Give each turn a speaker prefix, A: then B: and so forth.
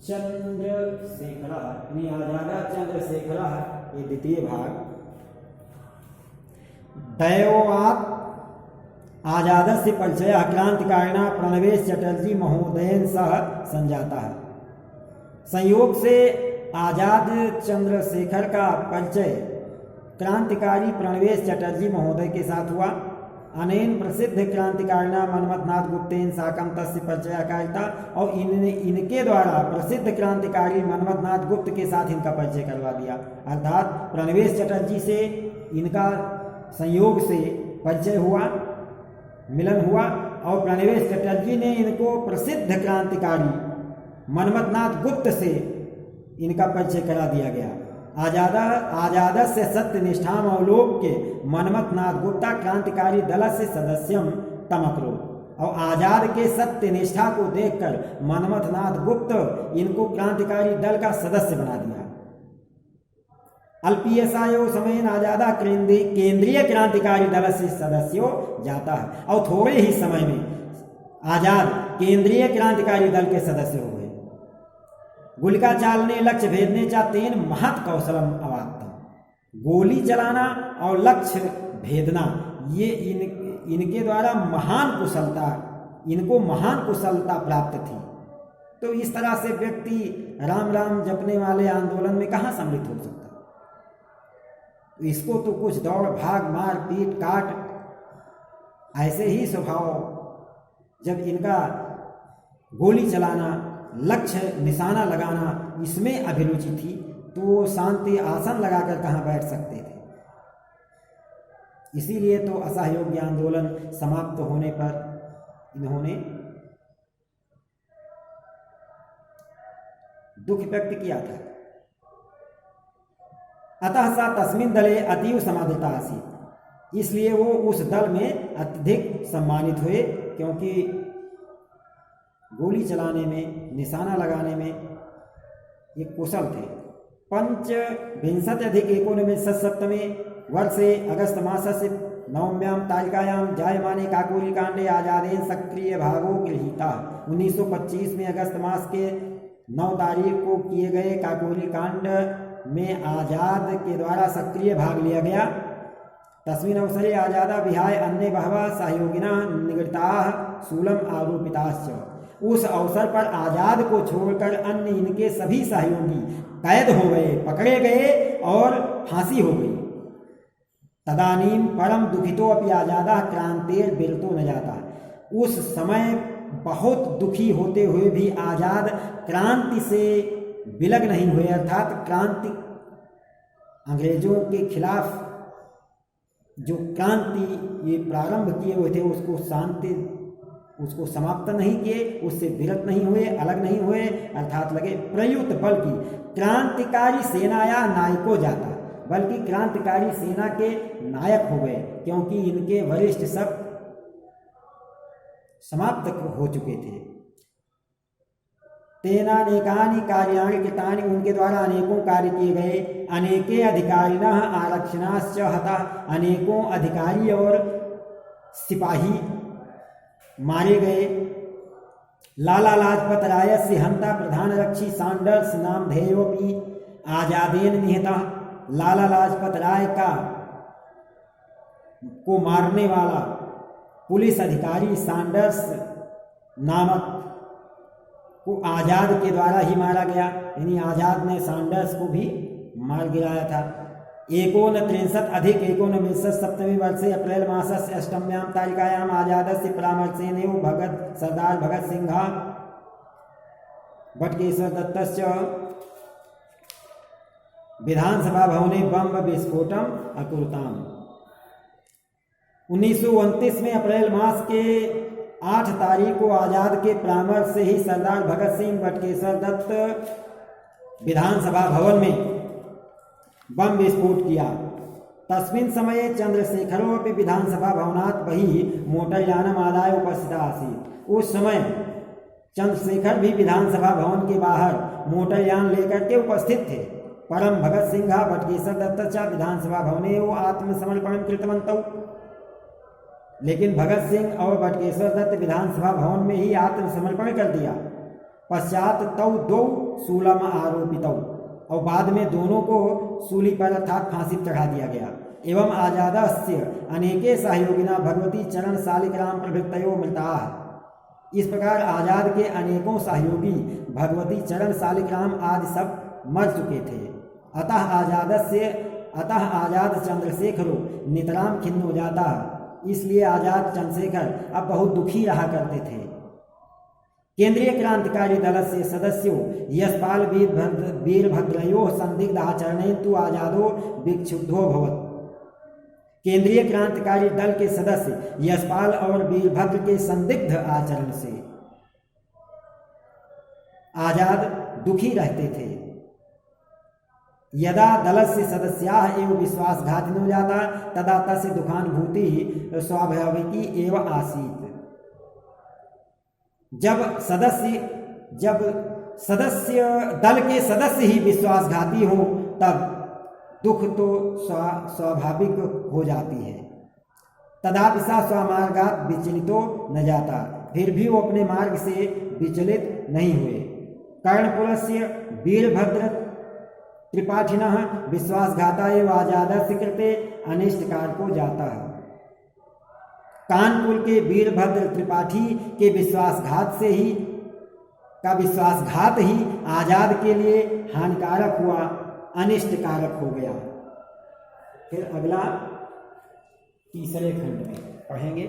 A: चंद्रशेखरः यानी आजादा चंद्रशेखरः ये द्वितीय भाग। दैवात् आजादस्य परिचयः क्रांतिकारिणा प्रणवेश चटर्जी महोदयेन सह संजातः। संयोग से आजाद चंद्रशेखर का परिचय क्रांतिकारी प्रणवेश चटर्जी महोदय के साथ हुआ। अनेन प्रसिद्ध क्रांतिकारिणा मनमथनाथ गुप्तेन साकं तस्य परिचयाकारिता और इनके द्वारा प्रसिद्ध क्रांतिकारी मनमथनाथ गुप्त के साथ इनका परिचय करवा दिया। अर्थात प्रणवेश चटर्जी से इनका संयोग से परिचय हुआ, मिलन हुआ और प्रणवेश चटर्जी ने इनको प्रसिद्ध क्रांतिकारी मनमथनाथ गुप्त से इनका परिचय करा दिया गया। आजादस्य सत्यनिष्ठाम अवलोक्य मनमथनाथ गुप्ता क्रांतिकारी दल से सदस्यम तमकरो। और आजाद के सत्यनिष्ठा को देखकर मनमथनाथ गुप्त इनको क्रांतिकारी दल का सदस्य बना दिया। अल्पीयसायो समय आजादा केंद्रीय क्रांतिकारी दल से सदस्यों जाता है और थोड़े ही समय में आजाद केंद्रीय क्रांतिकारी दल के सदस्य हो गए। गुलिका चालने लक्ष्य भेदने चा तेन महत कौशलम अवाप्तम। गोली चलाना और लक्ष्य भेदना ये इनके द्वारा इनको महान कुशलता प्राप्त थी। तो इस तरह से व्यक्ति राम राम जपने वाले आंदोलन में कहाँ सम्मिलित हो सकता? इसको तो कुछ दौड़ भाग मार पीट काट ऐसे ही स्वभाव, जब इनका गोली चलाना लक्ष्य निशाना लगाना इसमें अभिरुचि थी तो शांति आसन लगाकर कहाँ बैठ सकते थे। इसीलिए तो असहयोगी आंदोलन समाप्त होने पर इन्होंने दुख व्यक्त किया था। अतः सा तस्मिन् दले अतीव समादृता आसीत्, इसलिए वो उस दल में अत्यधिक सम्मानित हुए, क्योंकि गोली चलाने में निशाना लगाने में ये कुशल थे। 1519 वर्षे अगस्त मासस्य 9 तारिकायां जायमाने काकोरीकांडे आजादेन सक्रिय भागो गृहीता। 1925 में अगस्त मास के 9 तारीख को किए गए काकोरी कांड में आजाद के द्वारा सक्रिय भाग लिया गया। तस्मिन् अवसरे आजादा विहाय अन्य बहवः सहयोगिनः निगृहीताः शूलम् आरोपिताश्च। उस अवसर पर आजाद को छोड़कर अन्य इनके सभी सहयोगी कैद हो गए, पकड़े गए और फांसी हो गई। तदानीम परम दुखितो अपि आजादा क्रांतेर विरतो न जाता। उस समय बहुत दुखी होते हुए भी आजाद क्रांति से विलग नहीं हुए, अर्थात क्रांति अंग्रेजों के खिलाफ जो क्रांति ये प्रारंभ किए हुए थे उसको समाप्त नहीं किए, उससे विरत नहीं हुए, अलग नहीं हुए, अर्थात लगे प्रयुक्त, बल्कि क्रांतिकारी सेना या नायको जाता, बल्कि क्रांतिकारी सेना के नायक हो गए, क्योंकि इनके वरिष्ठ सब समाप्त हो चुके थे। तेनानेकानि कार्याणि कृतानि, उनके द्वारा अनेकों कार्य किए गए। अनेके अधिकारिणः आरक्षणाश्च हतः, अनेकों अधिकारी और सिपाही मारे गए। लाला लाजपत राय से हंता प्रधान रक्षी सैंडर्स नामधेयोपि आजादेन निहतः। लाला लाजपत राय को मारने वाला पुलिस अधिकारी सैंडर्स नामक को आजाद के द्वारा ही मारा गया, यानी आजाद ने सैंडर्स को भी मार गिराया था। 1933 वर्षे अप्रैल मासस्य 8 तारिकायां आजादस्य परामर्शेनैव सरदार भगत सिंह बटकेश्वर दत्तश्च विधानसभा भवने बम विस्फोटम अकुरुताम। 1929 में अप्रैल मास के 8 तारीख को आजाद के परामर्श से ही सरदार भगत सिंह बटकेश्वर दत्त विधानसभा भवन में बम विस्फोट किया। तस्मिन् समये चंद्रशेखरोपि विधानसभा भवनात् बहिः मोटरयानम् आदाय उपस्थितः आसीत्। उस समय चंद्रशेखर भी विधानसभा भवन के बाहर मोटरयान लेकर के उपस्थित थे। परम भगत सिंह बटकेश्वर दत्त च विधानसभा भवने आत्मसमर्पणं कृतवन्तौ। लेकिन भगत सिंह और बटकेश्वर दत्त विधानसभा भवन में ही आत्मसमर्पण कर दिया। पश्चात तौ दो शूलम आरोपितौ, और बाद में दोनों को सूली पर अर्थात फांसी चढ़ा दिया गया। एवं आजादस्य अनेके सहयोगिना भगवती चरण शालिग्राम प्रभृतयो मृताः। इस प्रकार आजाद के अनेकों सहयोगी भगवती चरण शालिग्राम आदि सब मर चुके थे। अतः आजाद चंद्रशेखरो नितराम खिन्न हो जाता, इसलिए आजाद चंद्रशेखर अब बहुत दुखी रहा करते थे। केंद्रीय क्रांतिकारी दल से सदस्यों यशपाल वीरभद्रयोः संदिग्ध आचरणेन तु आजादो विक्षुब्धो भवत्। केंद्रीय क्रांतिकारी दल के सदस्य यशपाल और वीरभद्र के संदिग्ध आचरण से आजाद दुखी रहते थे। यदा दलस्य सदस्याः एव विश्वासघातिनो जाता तदा तस्य दुखानुभूति स्वाभाविकी एव आसीत्। जब सदस्य दल के सदस्य ही विश्वासघाती हो तब दुख तो स्वाभाविक हो जाती है। तदापि सा स्वमार्गात् विचलितो न जाता, फिर भी वो अपने मार्ग से विचलित नहीं हुए। कर्णपुरस्य वीरभद्र त्रिपाठिनः विश्वासघाता एव आजादस्य कृते अनिष्टकारको जातः। कानपुर के वीरभद्र त्रिपाठी के विश्वासघात ही आजाद के लिए हानिकारक हुआ, अनिष्टकारक हो गया। फिर अगला तीसरे खंड में पढ़ेंगे।